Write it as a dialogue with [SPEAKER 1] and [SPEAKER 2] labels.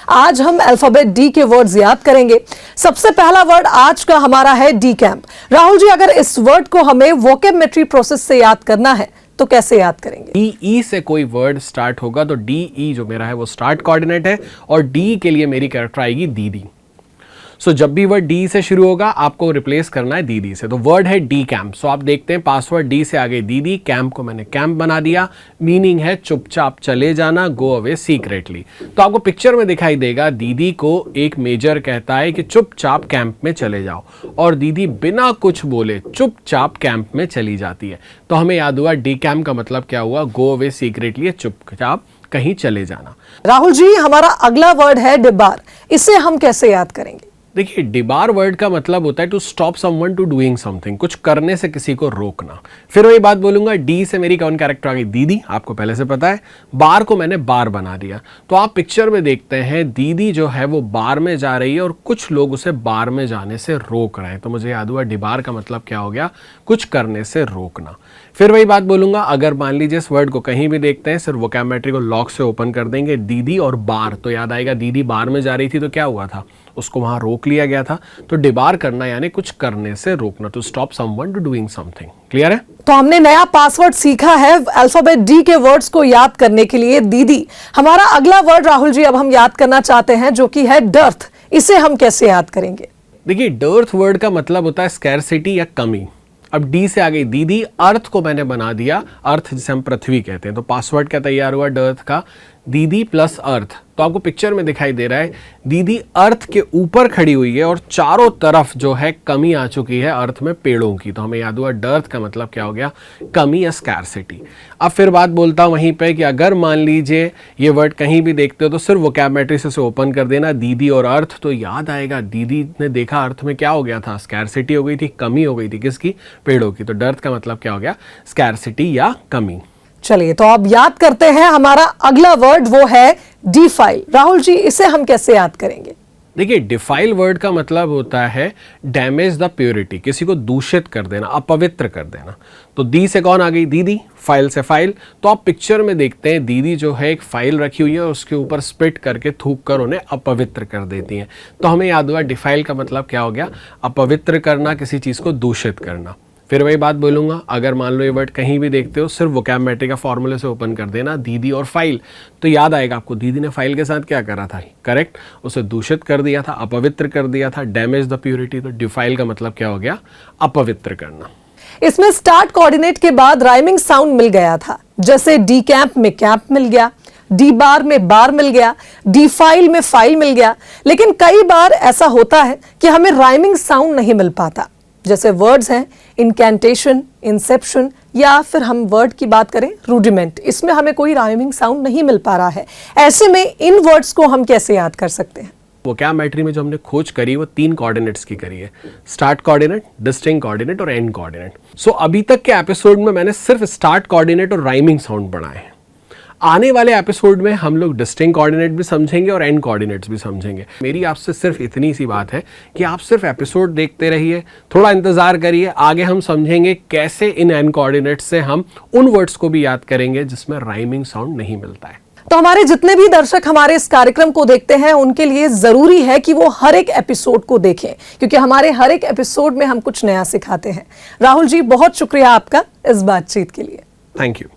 [SPEAKER 1] आज हम alphabet D के वर्ड्स याद करेंगे। सबसे पहला वर्ड आज का हमारा है डी कैंप। राहुल जी, अगर इस वर्ड को हमें वोकैब्युलरी प्रोसेस से याद करना है तो कैसे याद करेंगे?
[SPEAKER 2] डी ई से कोई वर्ड स्टार्ट होगा तो डी ई जो मेरा है वो स्टार्ट कोऑर्डिनेट है और डी के लिए मेरी कैरेक्टर आएगी दीदी। सो जब भी वर्ड डी से शुरू होगा आपको रिप्लेस करना है दीदी से। तो वर्ड है डी कैंप। सो आप देखते हैं पासवर्ड डी से आगे दीदी, कैंप को मैंने कैंप बना दिया। मीनिंग है चुपचाप चले जाना, गो अवे सीक्रेटली। तो आपको पिक्चर में दिखाई देगा दीदी को एक मेजर कहता है कि चुपचाप कैंप में चले जाओ और दीदी बिना कुछ बोले चुपचाप कैंप में चली जाती है। तो हमें याद हुआ डी कैंप का मतलब क्या हुआ, गो अवे सीक्रेटली, चुपचाप कहीं चले जाना।
[SPEAKER 1] राहुल जी, हमारा अगला वर्ड है डिबार। इसे हम कैसे याद करेंगे?
[SPEAKER 2] देखिए, डिबार वर्ड का मतलब होता है to stop someone to doing something, कुछ करने से किसी को रोकना। फिर वही बात बोलूंगा, डी से मेरी कौन कैरेक्टर आ गई, दीदी, आपको पहले से पता है। बार को मैंने बार बना दिया। तो आप पिक्चर में देखते हैं दीदी जो है वो बार में जा रही है और कुछ लोग उसे बार में जाने से रोक रहे हैं। तो मुझे याद हुआ डिबार का मतलब क्या हो गया, कुछ करने से रोकना। फिर वही बात बोलूंगा, अगर मान लीजिए इस वर्ड को कहीं भी देखते हैं, सिर्फ वोकैब्युलरी को लॉक से ओपन कर देंगे, दीदी और बार, तो याद आएगा दीदी बार में जा रही थी तो क्या हुआ था, उसको वहां रोक लिया गया था। तो डिबार करना यानी कुछ करने से रोकना, to stop someone to doing something. Clear है?
[SPEAKER 1] तो हमने नया पासवर्ड सीखा है अल्फाबेट डी के वर्ड्स को याद करने के लिए, दीदी। हमारा अगला वर्ड राहुल जी अब हम याद करना चाहते हैं जो कि है डर्थ। इसे हम कैसे याद करेंगे?
[SPEAKER 2] देखिए, डर्थ वर्ड का मतलब होता है स्कैरसिटी या कमी। अब डी से आ गई दीदी, अर्थ को मैंने बना दिया, अर्थ जिसे हम पृथ्वी कहते हैं। तो पासवर्ड क्या तैयार हुआ डर्थ का, दीदी प्लस अर्थ। तो आपको पिक्चर में दिखाई दे रहा है दीदी अर्थ के ऊपर खड़ी हुई है और चारों तरफ जो है कमी आ चुकी है अर्थ में पेड़ों की। तो हमें याद हुआ डर्थ का मतलब क्या हो गया, कमी या स्कैरसिटी। अब फिर बात बोलता हूं वहीं पे कि अगर मान लीजिए ये वर्ड कहीं भी देखते हो तो सिर्फ वोकैब्युलरी से ओपन कर देना, दीदी और अर्थ, तो याद आएगा दीदी ने देखा अर्थ में क्या हो गया था, स्कैरसिटी हो गई थी, कमी हो गई थी, किसकी, पेड़ों की। तो डर्थ का मतलब क्या हो गया, स्कैरसिटी या कमी।
[SPEAKER 1] चलिए, तो अब याद करते हैं हमारा अगला वर्ड, वो है डिफाइल। राहुल जी, इसे हम कैसे याद करेंगे?
[SPEAKER 2] देखिए, डिफाइल वर्ड का मतलब होता है डैमेज द प्योरिटी, किसी को दूषित कर देना, अपवित्र कर देना। तो दी से कौन आ गई, दीदी, फाइल से फाइल। तो आप पिक्चर में देखते हैं दीदी जो है एक फाइल रखी हुई है और उसके ऊपर स्पिट करके थूक कर उन्हें अपवित्र कर देती हैं। तो हमें याद हुआ डिफाइल का मतलब क्या हो गया, अपवित्र करना, किसी चीज़ को दूषित करना। फिर वही बात बोलूंगा, अगर मान लो ये वर्ड कहीं भी देखते हो सिर्फ वोकैब्युलरी का फॉर्मूले से ओपन कर देना, दीदी और फाइल, तो याद आएगा आपको दीदी ने फाइल के साथ क्या करा था, करेक्ट, उसे दूषित कर दिया था, अपवित्र कर दिया था, डैमेज द प्योरिटी। तो डिफाइल का मतलब क्या हो गया, अपवित्र करना।
[SPEAKER 1] इसमें स्टार्ट कोऑर्डिनेट के बाद राइमिंग साउंड मिल गया था, जैसे डी कैंप में कैंप मिल गया, डी बार में बार मिल गया, डी फाइल में फाइल मिल गया। लेकिन कई बार ऐसा होता है कि हमें राइमिंग साउंड नहीं मिल पाता, जैसे वर्ड्स हैं इनकैंटेशन, इंसेप्शन, या फिर हम वर्ड की बात करें रूडिमेंट, इसमें हमें कोई राइमिंग साउंड नहीं मिल पा रहा है। ऐसे में इन वर्ड्स को हम कैसे याद कर सकते हैं?
[SPEAKER 2] वोकैब्युलरी में जो हमने खोज करी वो 3 कोऑर्डिनेट्स की करी है, स्टार्ट कोऑर्डिनेट, डिस्टिंक्ट कोऑर्डिनेट और एंड कोऑर्डिनेट। सो अभी तक के एपिसोड में मैंने सिर्फ स्टार्ट कोऑर्डिनेट और राइमिंग साउंड पढ़ाए हैं। आने वाले एपिसोड में हम लोग डिस्टिंक्ट कोऑर्डिनेट भी समझेंगे और एंड कोऑर्डिनेट्स भी समझेंगे। मेरी आपसे सिर्फ इतनी सी बात है कि आप सिर्फ एपिसोड देखते रहिए, थोड़ा इंतजार करिए, आगे हम समझेंगे कैसे इन एंड कोऑर्डिनेट्स से हम उन वर्ड्स को भी याद करेंगे जिसमें राइमिंग साउंड नहीं मिलता है।
[SPEAKER 1] तो हमारे जितने भी दर्शक हमारे इस कार्यक्रम को देखते हैं उनके लिए जरूरी है कि वो हर एक एपिसोड को देखें, क्योंकि हमारे हर एक एपिसोड में हम कुछ नया सिखाते हैं। राहुल जी, बहुत शुक्रिया आपका इस बातचीत के लिए।
[SPEAKER 2] Thank you.